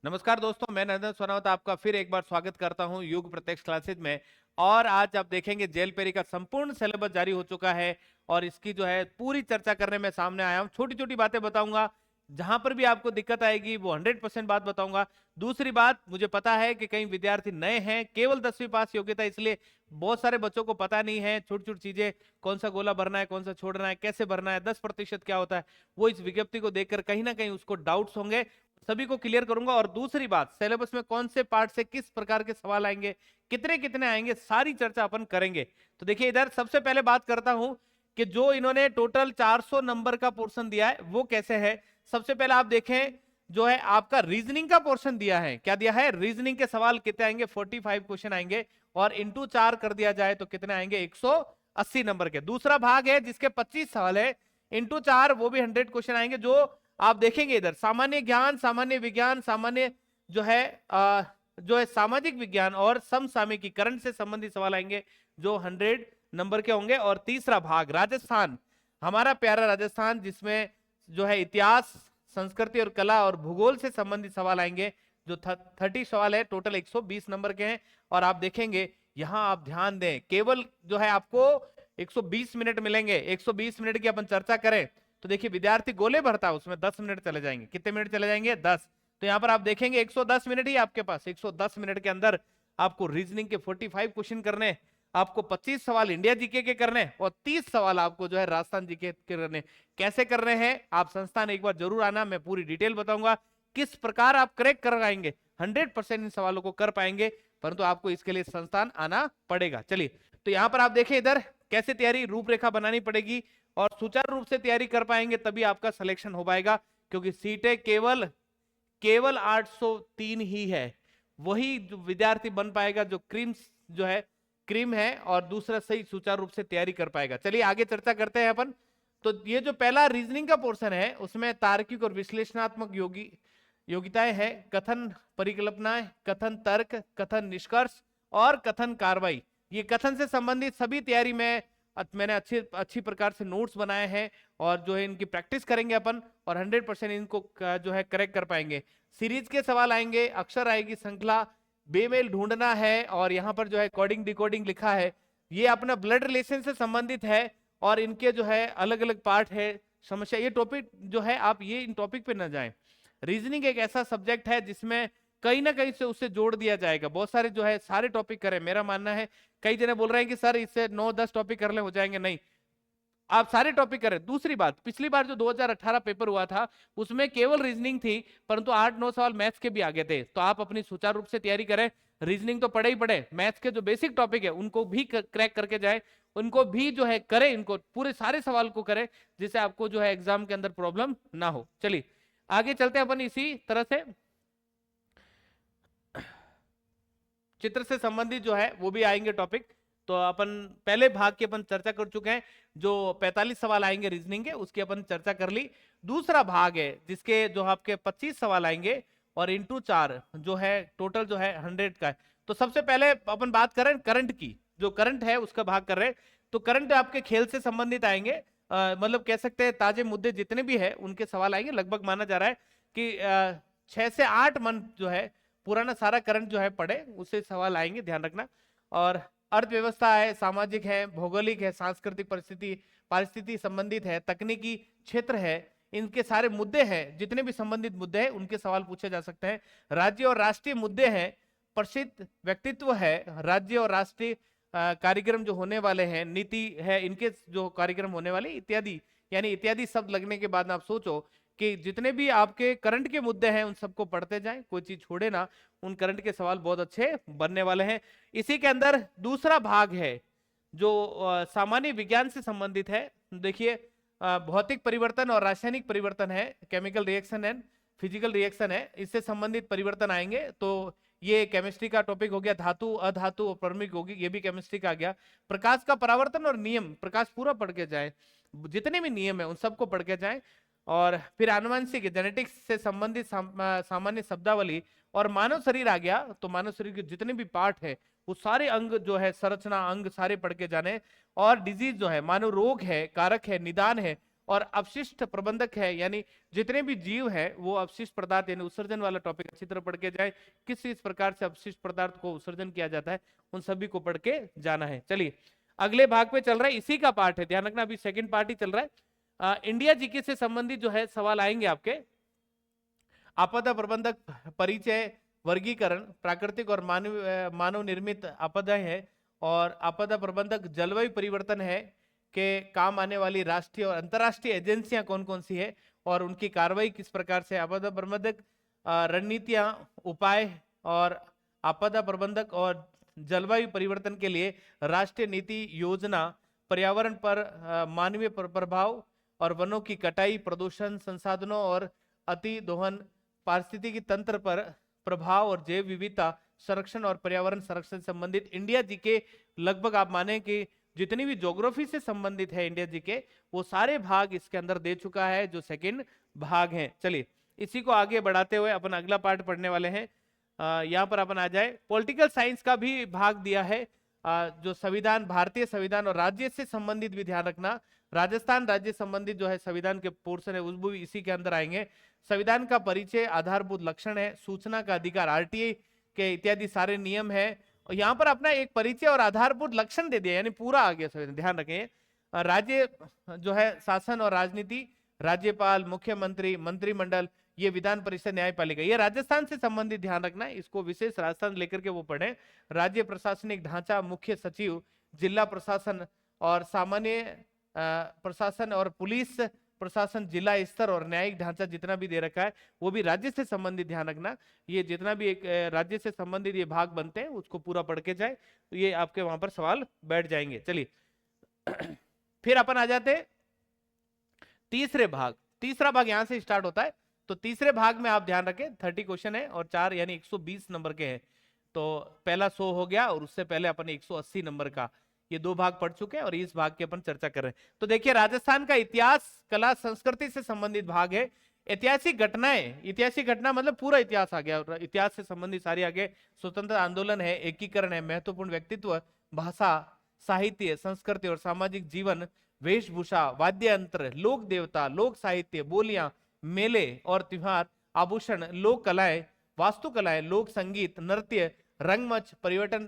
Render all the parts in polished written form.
नमस्कार दोस्तों, मैं नरेंद्र सोनावत आपका फिर एक बार स्वागत करता हूं युग प्रत्यक्ष क्लासेज में। और आज आप देखेंगे जेल पेरी का संपूर्ण सिलेबस जारी हो चुका है और इसकी जो है पूरी चर्चा करने में सामने आया हूं। छोटी छोटी बातें बताऊंगा, जहां पर भी आपको दिक्कत आएगी वो 100% बात बताऊंगा। दूसरी बात, मुझे पता है कि कई विद्यार्थी नए हैं, केवल 10वीं पास योग्यता, इसलिए बहुत सारे बच्चों को पता नहीं है छोटी छोटी चीजें, कौन सा गोला भरना है, कौन सा छोड़ना है, कैसे भरना है, 10% क्या होता है। वो इस विज्ञप्ति को देखकर कहीं ना कहीं उसको डाउट्स होंगे, सभी को क्लियर करूंगा। और दूसरी बात, सिलेबस में कौन से पार्ट से किस प्रकार के सवाल आएंगे, कितने कितने आएंगे, सारी चर्चा अपन करेंगे। तो देखिए, इधर सबसे पहले बात करता हूं कि जो इन्होंने टोटल 400 नंबर का पोर्शन दिया है वो कैसे है। सबसे पहले आप देखें, जो है आपका रीजनिंग का पोर्शन दिया है। क्या दिया है? रीजनिंग के सवाल कितने आएंगे? 45 क्वेश्चन आएंगे, और इंटू 4 कर दिया जाए तो कितने आएंगे? 180 नंबर के। दूसरा भाग है जिसके 25 सवाल है, इंटू 4 वो भी 100 क्वेश्चन आएंगे। जो आप देखेंगे इधर सामान्य ज्ञान, सामान्य विज्ञान, सामान्य जो है जो है सामाजिक विज्ञान और समसामयिकी, करंट से संबंधित सवाल आएंगे जो 100 नंबर के होंगे। और तीसरा भाग राजस्थान, हमारा प्यारा राजस्थान, जिसमें जो है इतिहास, संस्कृति और कला और भूगोल से संबंधित सवाल आएंगे जो 30 सवाल है, टोटल 120 नंबर के हैं। और आप देखेंगे यहां, आप ध्यान दें, केवल जो है आपको 120 मिनट मिलेंगे। 120 मिनट की अपन चर्चा करें तो देखिए, विद्यार्थी गोले भरता है उसमें 10 मिनट चले जाएंगे। कितने मिनट चले जाएंगे? 10। तो यहां पर आप देखेंगे 110 मिनट ही आपके पास। 110 मिनट के अंदर आपको रीजनिंग के 45 क्वेश्चन करने, आपको 25 सवाल इंडिया जीके के करने, और 30 सवाल आपको जो है राजस्थान जीके के करने। कैसे कर रहे हैं आप संस्थान एक बार जरूर आना, मैं पूरी डिटेल बताऊंगा किस प्रकार आप करेक्ट करवाएंगे। 100% इन सवालों को कर पाएंगे, परंतु आपको इसके लिए संस्थान आना पड़ेगा। चलिए, तो यहां पर आप देखें इधर कैसे तैयारी, रूपरेखा बनानी पड़ेगी, और सुचारू रूप से तैयारी कर पाएंगे तभी आपका सिलेक्शन हो पाएगा। क्योंकि सीटें केवल केवल 803 ही है। वही जो विद्यार्थी बन पाएगा जो क्रीम है, और दूसरा सही सुचारू रूप से तैयारी कर पाएगा। चलिए आगे चर्चा करते हैं अपन। तो ये जो पहला रीजनिंग का पोर्शन है उसमें तार्किक और विश्लेषणात्मक योग्यताएं हैं, कथन परिकल्पनाएं, कथन तर्क, कथन निष्कर्ष और कथन कार्रवाई। ये कथन से संबंधित सभी तैयारी में मैंने अच्छी प्रकार से नोट्स बनाए हैं, और जो है इनकी प्रैक्टिस करेंगे अपन, और 100% इनको जो है करेक्ट कर पाएंगे। सीरीज के सवाल आएंगे, अक्षर आएगी, श्रृंखला, बेमेल ढूंढना है, और यहाँ पर जो है कोडिंग डिकोडिंग लिखा है, ये अपना ब्लड रिलेशन से संबंधित है, और इनके जो है अलग अलग पार्ट है, समस्या। ये टॉपिक जो है, आप ये इन टॉपिक पे ना जाएं। रीजनिंग एक ऐसा सब्जेक्ट है जिसमें कहीं ना कहीं से उससे जोड़ दिया जाएगा। बहुत सारे जो है सारे टॉपिक करें, मेरा मानना है। कई जने बोल रहे हैं कि सर इससे 9-10 टॉपिक कर ले हो जाएंगे, नहीं, आप सारे टॉपिक करें। दूसरी बात, पिछली बार जो 2018 पेपर हुआ था उसमें केवल रीजनिंग थी, परंतु 8-9 सवाल मैथ्स के भी आगे थे। तो आप अपनी सुचारू रूप से तैयारी करें। रीजनिंग तो पढ़े ही पढ़े, मैथ्स के जो बेसिक टॉपिक है उनको भी क्रैक करके जाए, उनको भी जो है करें, इनको पूरे सारे सवाल को करें, जिससे आपको जो है एग्जाम के अंदर प्रॉब्लम ना हो। चलिए आगे चलते हैं अपन इसी तरह से। चित्र से संबंधित जो है वो भी आएंगे टॉपिक। तो अपन पहले भाग की अपन चर्चा कर चुके हैं, जो 45 सवाल आएंगे रीजनिंग के, उसकी अपन चर्चा कर ली। दूसरा भाग है जिसके जो आपके 25 सवाल आएंगे, और इंटू 4 जो है टोटल जो है 100 का है। तो सबसे पहले अपन बात करें करंट की, जो करंट है उसका भाग कर रहे हैं। तो करंट आपके खेल से संबंधित आएंगे, मतलब कह सकते हैं ताजे मुद्दे जितने भी है उनके सवाल आएंगे। लगभग माना जा रहा है कि 6 से 8 मंथ जो है पुराना सारा करंट जो है पढ़े, उससे सवाल आएंगे, ध्यान रखना। और अर्थव्यवस्था है, सामाजिक है, भौगोलिक है, सांस्कृतिक परिस्थिति संबंधित है, तकनीकी क्षेत्र है, इनके सारे मुद्दे हैं, जितने भी संबंधित मुद्दे हैं उनके सवाल पूछे जा सकते हैं। राज्य और राष्ट्रीय मुद्दे हैं, प्रसिद्ध व्यक्तित्व है, राज्य और राष्ट्रीय कार्यक्रम जो होने वाले हैं, नीति है, इनके जो कार्यक्रम होने वाले इत्यादि। यानी इत्यादि शब्द लगने के बाद आप सोचो कि जितने भी आपके करंट के मुद्दे हैं उन सबको पढ़ते जाएं, कोई चीज छोड़े ना। उन करंट के सवाल बहुत अच्छे बनने वाले हैं। इसी के अंदर दूसरा भाग है जो सामान्य विज्ञान से संबंधित है। देखिए, भौतिक परिवर्तन और रासायनिक परिवर्तन है, chemical reaction and physical reaction है, इससे संबंधित परिवर्तन आएंगे। तो ये केमिस्ट्री का टॉपिक हो गया। धातु, अधातु और परमिक होगी, ये भी केमिस्ट्री का आ गया। प्रकाश का परावर्तन और नियम, प्रकाश पूरा पढ़ के जाए, जितने भी नियम है उन सबको पढ़ के जाए। और फिर आनुवंशिक, जेनेटिक्स से संबंधित सामान्य शब्दावली, और मानव शरीर आ गया। तो मानव शरीर के जितने भी पार्ट है वो सारे अंग जो है, संरचना अंग सारे पढ़ के जाने। और डिजीज जो है, मानव रोग है, कारक है, निदान है, और अपशिष्ट प्रबंधक है, यानी जितने भी जीव है वो अपशिष्ट पदार्थ यानी उत्सर्जन वाला टॉपिक अच्छी तरह पढ़ के जाए, किस प्रकार से अपशिष्ट पदार्थ को उत्सर्जन किया जाता है उन सभी को पढ़ के जाना है। चलिए अगले भाग पे चल रहा है, इसी का पार्ट है, ध्यान रखना अभी सेकंड पार्ट ही चल रहा है। इंडिया जीके से संबंधित जो है सवाल आएंगे आपके। आपदा प्रबंधक परिचय, वर्गीकरण, प्राकृतिक और मानव निर्मित आपदाएं है, और आपदा प्रबंधक जलवायु परिवर्तन है के काम आने वाली राष्ट्रीय और अंतर्राष्ट्रीय एजेंसियां कौन कौन सी है और उनकी कार्रवाई किस प्रकार से, आपदा प्रबंधक रणनीतियां, उपाय, और आपदा प्रबंधक और जलवायु परिवर्तन के लिए राष्ट्रीय नीति योजना, पर्यावरण पर मानवीय प्रभाव और वनों की कटाई, प्रदूषण, संसाधनों और अति दोहन, पारिस्थितिकी तंत्र पर प्रभाव और जैव विविधता संरक्षण और पर्यावरण संरक्षण से संबंधित इंडिया जी के लगभग आप माने कि जितनी भी ज्योग्राफी से संबंधित है इंडिया जी के वो सारे भाग इसके अंदर दे चुका है, जो सेकंड भाग है। चलिए इसी को आगे बढ़ाते हुए अपन अगला पार्ट पढ़ने वाले हैं। यहाँ पर अपन आ जाए, पॉलिटिकल साइंस का भी भाग दिया है, जो संविधान, भारतीय संविधान और राज्य से संबंधित भी ध्यान रखना, राजस्थान राज्य संबंधित जो है संविधान के पोर्शन है उस भी इसी के अंदर आएंगे। संविधान का परिचय, आधारभूत लक्षण है, सूचना का अधिकार, आरटीआई के इत्यादि सारे नियम है। और यहाँ पर अपना एक परिचय और आधारभूत लक्षण दे दिया, यानी पूरा आ गया संविधान, ध्यान रखें। राज्य जो है शासन और राजनीति, राज्यपाल, मुख्यमंत्री, मंत्रिमंडल, ये विधान परिषद, न्यायपालिका, ये राजस्थान से संबंधित ध्यान रखना है, इसको विशेष राजस्थान लेकर के वो पढ़े। राज्य प्रशासनिक ढांचा, मुख्य सचिव, जिला प्रशासन और सामान्य प्रशासन और पुलिस प्रशासन, जिला स्तर और न्यायिक ढांचा जितना भी दे रखा है वो भी राज्य से संबंधित ध्यान रखना। ये जितना भी एक राज्य से संबंधित ये भाग बनते हैं उसको पूरा पढ़ के जाए तो ये आपके वहां पर सवाल बैठ जाएंगे। चलिए फिर अपन आ जाते तीसरे भाग। तीसरा भाग यहां से स्टार्ट होता है, तो तीसरे भाग में आप ध्यान रखें 30 क्वेश्चन है और 4 यानी 120 नंबर के हैं। तो पहला 100 हो गया और उससे पहले अपन 180 नंबर का, ये 2 भाग पढ़ चुके हैं और इस भाग की अपन चर्चा कर रहे हैं। तो देखिए राजस्थान का इतिहास, कला, संस्कृति से संबंधित भाग है। ऐतिहासिक घटनाएं, ऐतिहासिक घटना मतलब पूरा इतिहास आ गया, इतिहास से संबंधित सारी आगे, स्वतंत्र आंदोलन है, एकीकरण है, महत्वपूर्ण व्यक्तित्व, भाषा, साहित्य, संस्कृति और सामाजिक जीवन, वेशभूषा, वाद्य यंत्र, लोक देवता, लोक साहित्य, बोलियां, मेले और त्योहार, आभूषण, लोक कलाएं, वास्तुकलाएं, लोक संगीत, नृत्य, रंगमंच, पर्यटन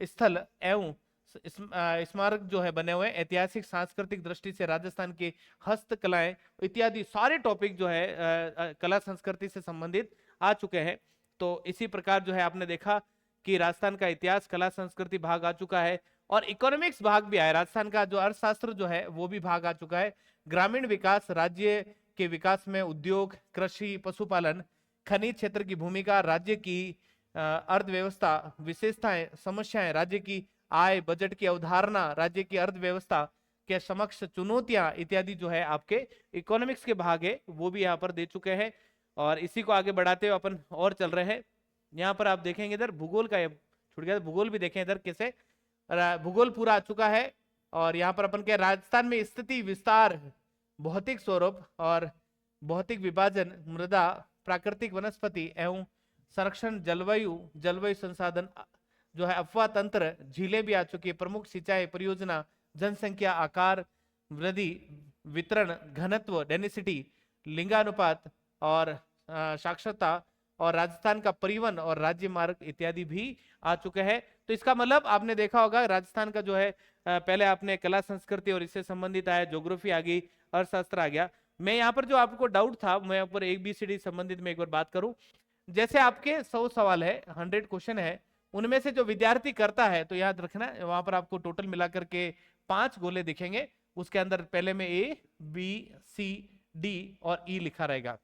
स्थल एवं स्मारक जो है बने हुए, ऐतिहासिक सांस्कृतिक दृष्टि से राजस्थान की हस्तकलाएं इत्यादि सारे टॉपिक जो है कला संस्कृति से संबंधित आ चुके हैं। तो इसी प्रकार जो है आपने देखा कि राजस्थान का इतिहास, कला, संस्कृति भाग आ चुका है और इकोनॉमिक्स भाग भी आया, राजस्थान का जो अर्थशास्त्र जो है वो भी भाग आ चुका है। ग्रामीण विकास, राज्य के विकास में उद्योग, कृषि, पशुपालन, खनिज क्षेत्र की भूमिका, राज्य की अर्थव्यवस्था, विशेषताएं, समस्याएं, राज्य की आय, बजट की अवधारणा, राज्य की अर्थव्यवस्था के समक्ष चुनौतियां इत्यादि जो है आपके इकोनॉमिक्स के भाग है वो भी यहाँ पर दे चुके हैं। और इसी को आगे बढ़ाते हुए अपन और चल रहे हैं। यहाँ पर आप देखेंगे इधर भूगोल का छूट गया, भूगोल भी देखें इधर कैसे, भूगोल पूरा आ चुका है। और यहाँ पर अपन के राजस्थान में स्थिति, विस्तार, भौतिक स्वरूप और भौतिक विभाजन, मृदा, प्राकृतिक वनस्पति एवं संरक्षण, जलवायु, जलवायु संसाधन जो है, अफवाह तंत्र, झीलें भी आ चुकी है, प्रमुख सिंचाई परियोजना, जनसंख्या, आकार, वृद्धि, वितरण, घनत्व, डेंसिटी, लिंगानुपात और साक्षरता, और राजस्थान का परिवहन और राज्य मार्ग इत्यादि भी आ चुके हैं। तो इसका मतलब आपने देखा होगा राजस्थान का जो है पहले आपने कला संस्कृति और इससे संबंधित आया, ज्योग्राफी आ गई, अर्थशास्त्र आ गया। मैं यहाँ पर जो आपको डाउट था मैं यहाँ पर ABCD संबंधित में एक बार बात करूं, जैसे आपके 100 सवाल है, 100 क्वेश्चन है, उनमें से जो विद्यार्थी करता है तो याद रखना वहां पर आपको टोटल मिलाकर के 5 गोले दिखेंगे, उसके अंदर पहले में ABCD और E लिखा रहेगा।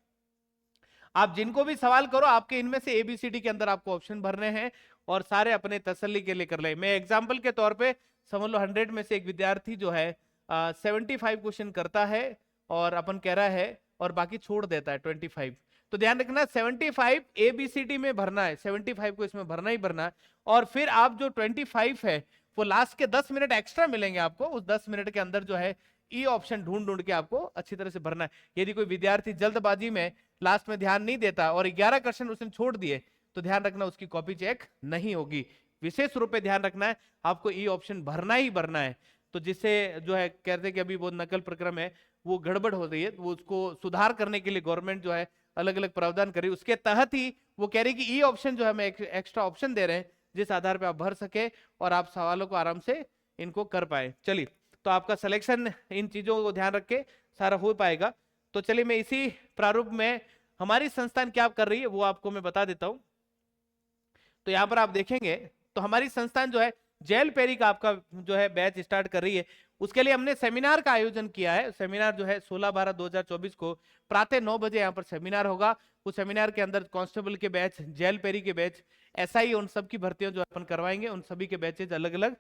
आप जिनको भी सवाल करो आपके इनमें से ABCD के अंदर आपको ऑप्शन भरने हैं और सारे अपने तसल्ली के लिए कर ले। मैं एग्जाम्पल के तौर पे समझ लो 100 में से एक विद्यार्थी जो है 75 क्वेश्चन करता है और अपन कह रहा है और बाकी छोड़ देता है 25। तो ध्यान रखना 75 ABCD में भरना है, 75 को इसमें भरना ही भरना है। और फिर आप जो 25 है वो लास्ट के 10 मिनट एक्स्ट्रा मिलेंगे आपको, उस 10 मिनट के अंदर जो है ई ऑप्शन ढूंढ ढूंढ के आपको अच्छी तरह से भरना है। यदि कोई विद्यार्थी जल्दबाजी में लास्ट में ध्यान नहीं देता और 11 क्वेश्चन उसने छोड़ दिए तो ध्यान रखना उसकी कॉपी चेक नहीं होगी। विशेष रूप से ध्यान रखना है आपको ई ऑप्शन भरना ही भरना है। तो जिससे जो है कहते हैं कि अभी वो नकल प्रक्रम है वो गड़बड़ हो रही है, वो उसको सुधार करने के लिए गवर्नमेंट जो है अलग अलग प्रावधान कर रही है। उसके तहत ही वो कह रही कि ई ऑप्शन जो है हम एक्स्ट्रा ऑप्शन दे रहे हैं, जिस आधार पे आप भर सके और आप सवालों को आराम से इनको कर पाए। चलिए, तो आपका सिलेक्शन इन चीजों को ध्यान रख के सारा हो पाएगा। तो चलिए, मैं इसी प्रारूप में हमारी संस्थान क्या कर रही है वो आपको मैं बता देता हूं। तो यहाँ पर आप देखेंगे तो हमारी संस्थान जो है जेल पेरी का आपका जो है बैच स्टार्ट कर रही है। उसके लिए हमने सेमिनार का आयोजन किया है। सेमिनार जो है 16/12/2024 को प्रातः 9 बजे यहाँ पर सेमिनार होगा। उस सेमिनार के अंदर कांस्टेबल के बैच, जेल पेरी के बैच, एसआई, उन सब की भर्तियां जो अपन करवाएंगे, उन सभी के बैचेज अलग अलग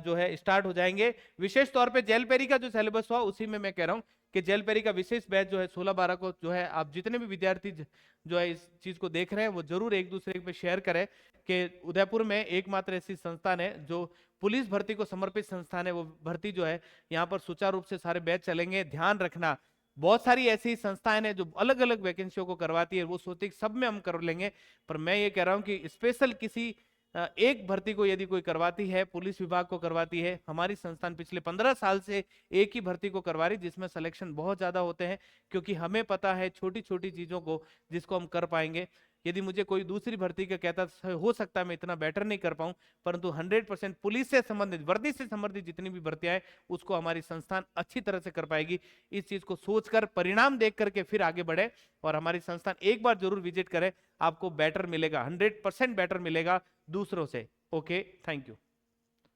जो है स्टार्ट हो जाएंगे। विशेष तौर पे जेल पेरी का जो सिलेबस हुआ उसी में मैं कह रहा हूँ कि जेल पेरी का विशेष बैच जो है 16/12 को जो है आप जितने भी विद्यार्थी जो है इस चीज को देख रहे हैं वो जरूर एक दूसरे पे शेयर करें कि उदयपुर में एकमात्र ऐसी संस्थान है जो पुलिस भर्ती को समर्पित संस्थान है। वो भर्ती जो है यहाँ पर सुचारू रूप से सारे बैच चलेंगे। ध्यान रखना, बहुत सारी ऐसी संस्थाएं हैं जो अलग अलग वैकेंसियों को करवाती है, वो सोचती है कि सब में हम कर लेंगे, पर मैं ये कह रहा हूँ कि स्पेशल किसी एक भर्ती को यदि कोई करवाती है, पुलिस विभाग को करवाती है, हमारी संस्थान पिछले 15 साल से एक ही भर्ती को करवा रही, जिसमें सिलेक्शन बहुत ज्यादा होते हैं, क्योंकि हमें पता है छोटी छोटी चीजों को जिसको हम कर पाएंगे। यदि मुझे कोई दूसरी भर्ती का कहता हो सकता है मैं इतना बेटर नहीं कर पाऊं, परंतु 100% पुलिस से संबंधित, वर्दी से संबंधित जितनी भी भर्तियां हैं उसको हमारी संस्थान अच्छी तरह से कर पाएगी। इस चीज को सोचकर, परिणाम देख करके फिर आगे बढ़े और हमारी संस्थान एक बार जरूर विजिट करें, आपको बेटर मिलेगा, 100% बेटर मिलेगा दूसरों से। Okay, thank you.